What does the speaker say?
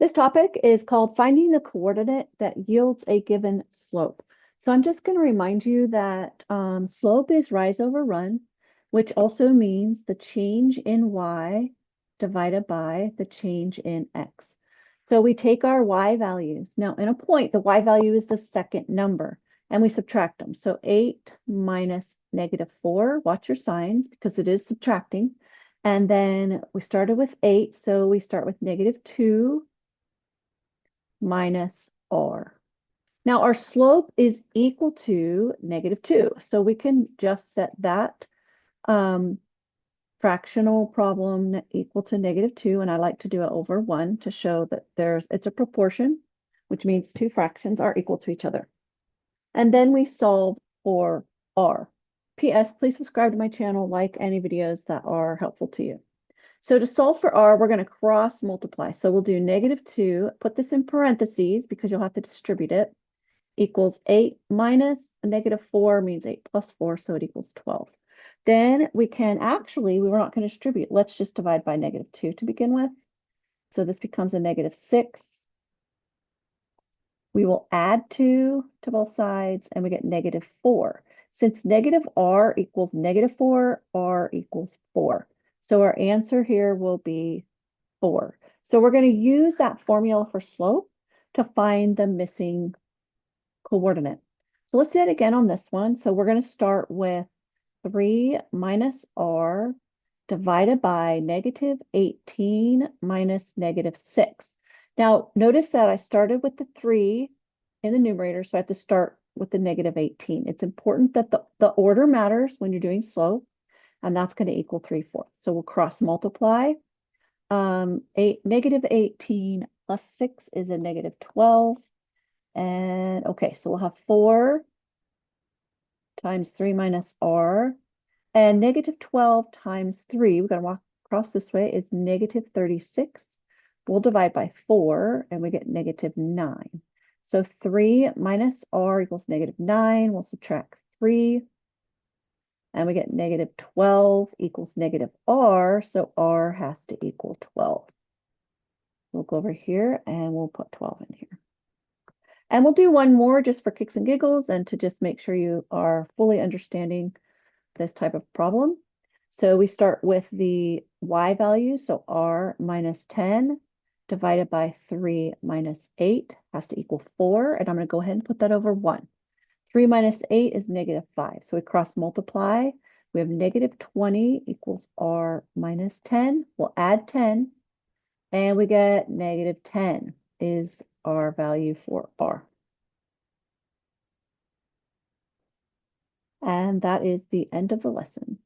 This topic is called Finding the Coordinate that Yields a Given Slope. So I'm just going to remind you that slope is rise over run, which also means the change in y divided by the change in x. So we take our y values. Now, in a point, the y value is the second number, and we subtract them. So 8 minus -4, watch your signs because it is subtracting. And then we started with 8, so we start with -2 minus r. Now our slope is equal to -2. So we can just set that fractional problem equal to -2. And I like to do it over 1 to show that it's a proportion, which means two fractions are equal to each other. And then we solve for r. P.S. Please subscribe to my channel, like any videos that are helpful to you. So to solve for r, we're going to cross multiply. So we'll do -2, put this in parentheses because you'll have to distribute it, equals 8 minus a -4 means 8 plus 4, so it equals 12. Then we can actually, we were not going to distribute. Let's just divide by -2 to begin with. So this becomes a -6. We will add 2 to both sides, and we get -4. Since -r equals -4, r equals 4. So our answer here will be 4. So we're going to use that formula for slope to find the missing coordinate. So let's do it again on this one. So we're going to start with 3 minus r divided by -18 minus -6. Now, notice that I started with the 3 in the numerator, so I have to start with the -18. It's important that the order matters when you're doing slope, and that's going to equal 3/4. So we'll cross multiply. -18 plus 6 is a -12. And okay, so we'll have 4 times 3 minus r. And -12 times 3, we're going to walk across this way, is -36. We'll divide by 4, and we get -9. So 3 minus r equals -9. We'll subtract 3. And we get -12 equals -r, so r has to equal 12. We'll go over here, and we'll put 12 in here. And we'll do one more just for kicks and giggles and to just make sure you are fully understanding this type of problem. So we start with the y value, so r minus 10 divided by 3 minus 8 has to equal 4. And I'm going to go ahead and put that over 1. 3 minus 8 is -5. So we cross multiply. We have -20 equals r minus 10. We'll add 10. And we get -10 is our value for r. And that is the end of the lesson.